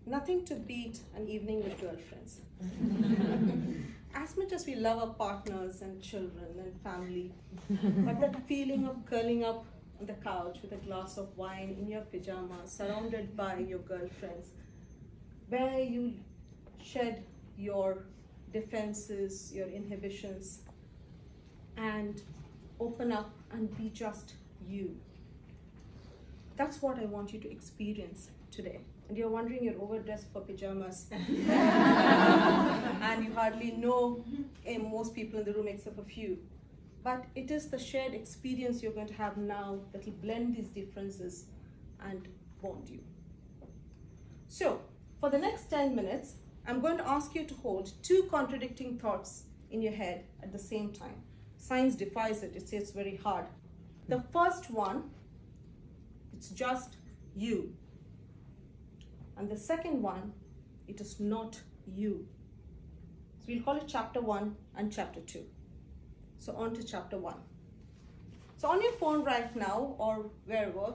Nothing to beat an evening with girlfriends. As much as we love our partners and children and family, but that feeling of curling up on the couch with a glass of wine in your pajamas, surrounded by your girlfriends, where you shed your defenses, your inhibitions, and open up and be just you. That's what I want you to experience today. And you're wondering, you're overdressed for pajamas and you hardly know most people in the room except a few. But it is the shared experience you're going to have now that will blend these differences and bond you. So for the next 10 minutes, I'm going to ask you to hold two contradicting thoughts in your head at the same time. Science defies it. It says it's very hard. The first one, it's just you. And the second one, it is not you. So we'll call it chapter 1 and chapter 2. So on to chapter 1. So on your phone right now or wherever,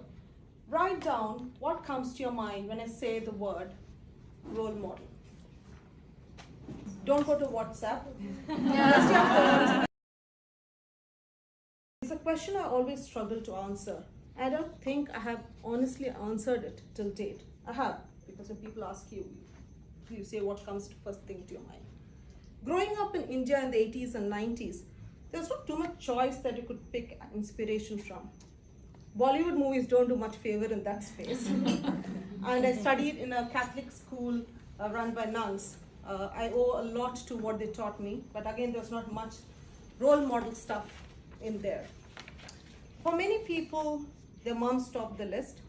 write down what comes to your mind when I say the word role model. Don't go to WhatsApp. Just your phone. It's a question I always struggle to answer. I don't think I have honestly answered it till date. I have. Because when people ask you, you say what comes to first thing to your mind. Growing up in India in the 80s and 90s, there was not too much choice that you could pick inspiration from. Bollywood movies don't do much favor in that space. And I studied in a Catholic school run by nuns. I owe a lot to what they taught me, but again, there was not much role model stuff in there. For many people, their moms topped the list.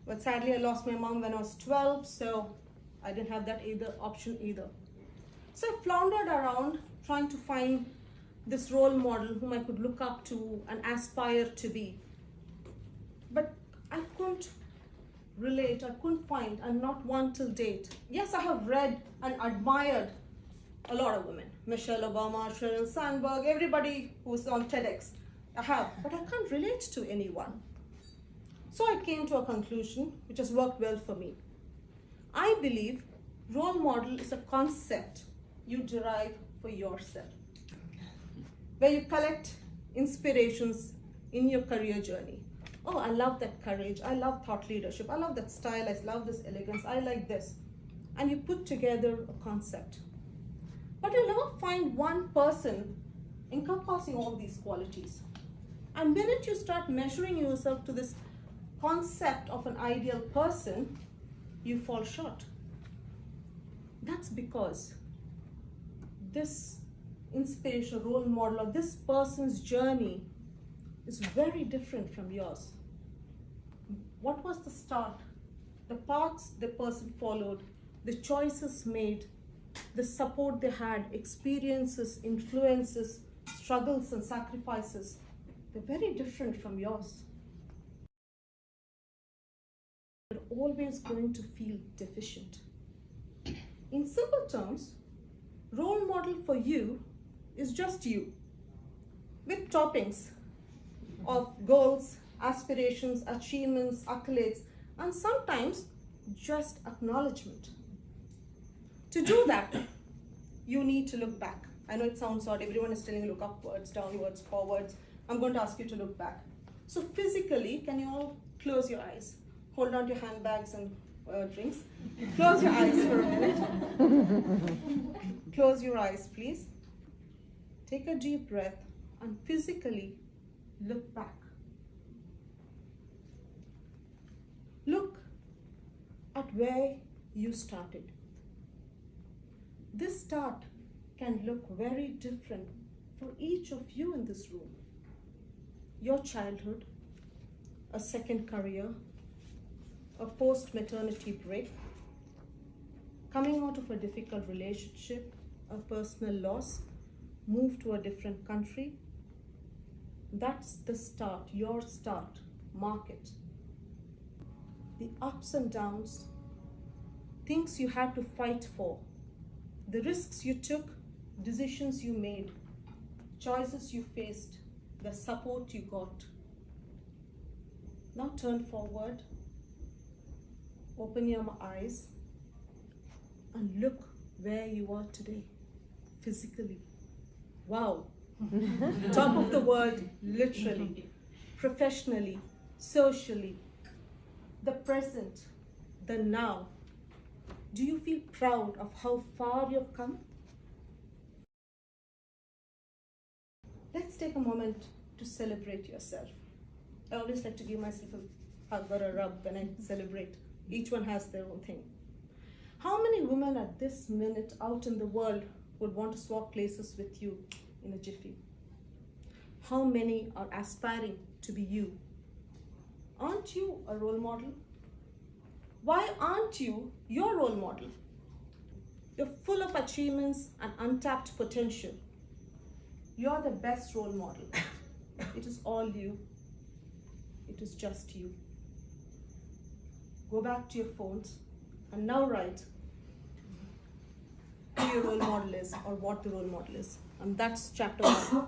But sadly, I lost my mom when I was 12, so I didn't have that option either. So I floundered around trying to find this role model whom I could look up to and aspire to be. But I couldn't relate, I couldn't find, and not one till date. Yes, I have read and admired a lot of women. Michelle Obama, Sheryl Sandberg, everybody who's on TEDx. I have, but I can't relate to anyone. So I came to a conclusion which has worked well for me. I believe role model is a concept you derive for yourself, where you collect inspirations in your career journey. Oh, I love that courage. I love thought leadership. I love that style. I love this elegance. I like this. And you put together a concept. But you'll never find one person encompassing all these qualities. And the minute you start measuring yourself to this concept of an ideal person, you fall short. That's because this inspirational role model or this person's journey is very different from yours. What was the start? The paths the person followed, the choices made, the support they had, experiences, influences, struggles and sacrifices, they're very different from yours. You're always going to feel deficient. In simple terms, role model for you is just you, with toppings of goals, aspirations, achievements, accolades, and sometimes just acknowledgement. To do that, you need to look back. I know it sounds odd, everyone is telling you look upwards, downwards, forwards. I'm going to ask you to look back. So physically, can you all close your eyes? Hold on to your handbags and drinks. Close your eyes for a minute. Close your eyes, please. Take a deep breath and physically look back. Look at where you started. This start can look very different for each of you in this room. Your childhood, a second career, a post-maternity break, coming out of a difficult relationship, a personal loss, move to a different country. That's the start, your start, mark it. The ups and downs, things you had to fight for, the risks you took, decisions you made, choices you faced, the support you got. Now turn forward, open your eyes, and look where you are today, physically. Wow. Top of the world, literally, professionally, socially, the present, the now. Do you feel proud of how far you've come? Let's take a moment to celebrate yourself. I always like to give myself a hug or a rub when I celebrate. Each one has their own thing. How many women at this minute out in the world would want to swap places with you in a jiffy? How many are aspiring to be you? Aren't you a role model? Why aren't you your role model? You're full of achievements and untapped potential. You're the best role model. It is all you. It is just you. Go back to your phones and now write who your role model is or what the role model is. And that's chapter 1.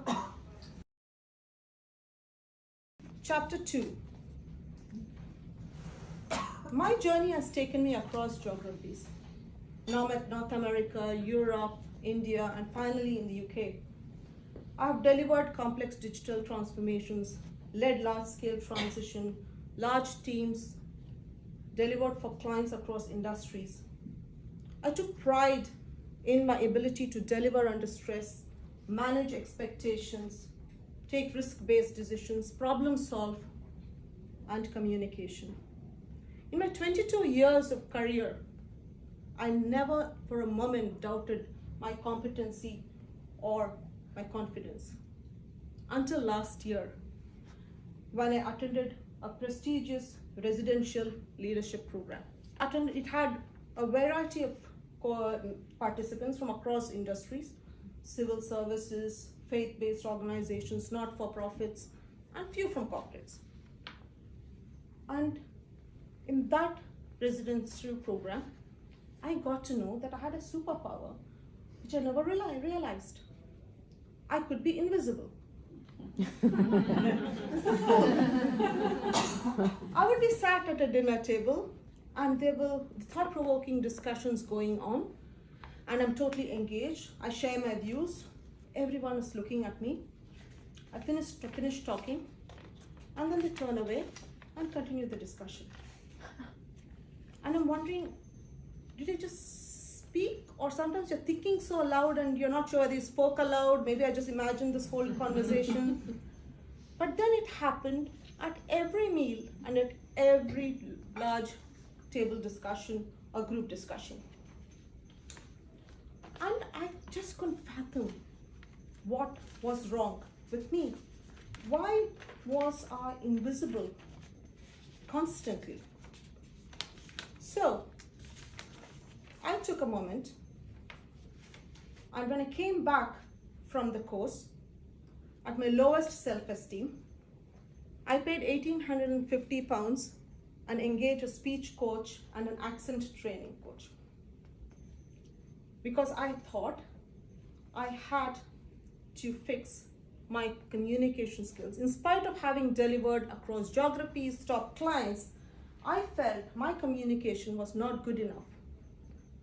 Chapter 2. My journey has taken me across geographies. Now I'm at North America, Europe, India, and finally in the UK. I've delivered complex digital transformations, led large-scale transition, large teams, delivered for clients across industries. I took pride in my ability to deliver under stress, manage expectations, take risk-based decisions, problem solve, and communication. In my 22 years of career, I never for a moment doubted my competency or my confidence. Until last year, when I attended a prestigious residential leadership program. It had a variety of participants from across industries, civil services, faith-based organizations, not-for-profits, and few from corporates. And in that residential program, I got to know that I had a superpower, which I never realized. I could be invisible. I would be sat at a dinner table and there were thought-provoking discussions going on and I'm totally engaged. I share my views. Everyone is looking at me. I finish talking and then they turn away and continue the discussion. And I'm wondering, did I just speak? Or sometimes you're thinking so loud and you're not sure whether you spoke aloud. Maybe I just imagined this whole conversation. But then it happened at every meal and at every large table discussion or group discussion. And I just couldn't fathom what was wrong with me. Why was I invisible constantly? So I took a moment, and when I came back from the course at my lowest self-esteem, I paid £1,850 and engaged a speech coach and an accent training coach. Because I thought I had to fix my communication skills. In spite of having delivered across geographies, top clients, I felt my communication was not good enough.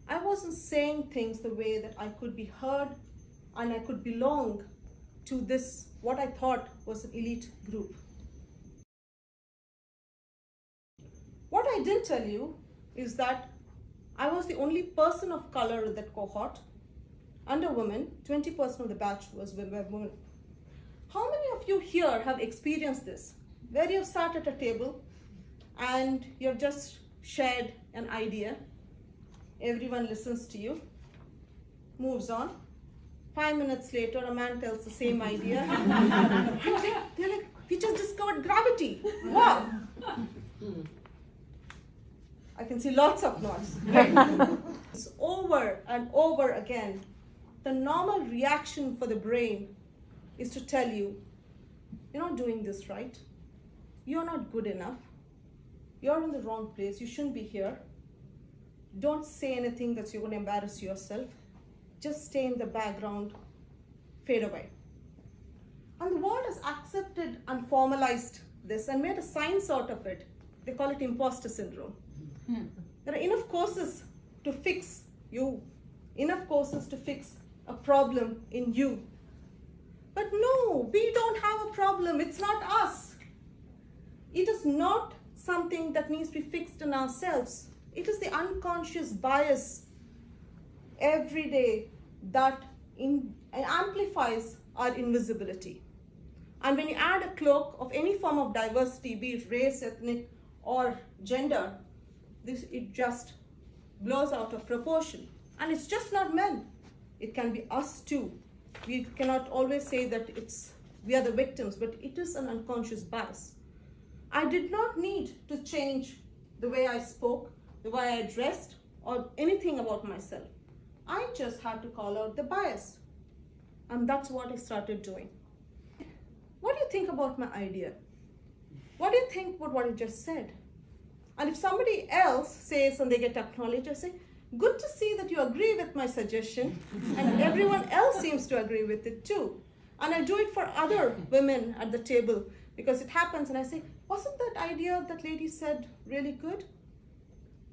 I wasn't saying things the way that I could be heard and I could belong to this, what I thought was an elite group. What I didn't tell you is that I was the only person of color in that cohort, and a woman. 20% of the batch was women. How many of you here have experienced this, where you've sat at a table and you've just shared an idea, everyone listens to you, moves on. 5 minutes later, a man tells the same idea. And they're like, we just discovered gravity. Wow. I can see lots of nods. It's over and over again. The normal reaction for the brain is to tell you, you're not doing this right. You're not good enough. You're in the wrong place. You shouldn't be here. Don't say anything that you're going to embarrass yourself. Just stay in the background, fade away. And the world has accepted and formalized this and made a science out of it. They call it imposter syndrome. There are enough courses to fix enough courses to fix a problem in you. But no, we don't have a problem. It's not us. It is not something that needs to be fixed in ourselves. It is the unconscious bias every day that amplifies our invisibility. And when you add a cloak of any form of diversity, be it race, ethnic, or gender, it just blows out of proportion. And it's just not men. It can be us too. We cannot always say that we are the victims, but it is an unconscious bias. I did not need to change the way I spoke, the way I dressed, or anything about myself. I just had to call out the bias. And that's what I started doing. What do you think about my idea? What do you think about what I just said? And if somebody else says and they get acknowledged, I say, good to see that you agree with my suggestion, and everyone else seems to agree with it too. And I do it for other women at the table, because it happens, and I say, wasn't that idea that lady said really good?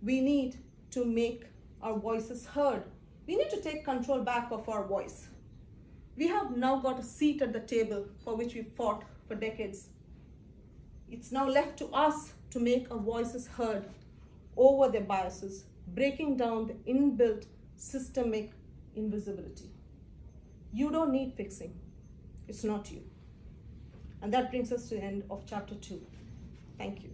We need to make our voices heard. We need to take control back of our voice. We have now got a seat at the table for which we fought for decades. It's now left to us to make our voices heard over their biases, breaking down the inbuilt systemic invisibility. You don't need fixing. It's not you. And that brings us to the end of chapter 2. Thank you.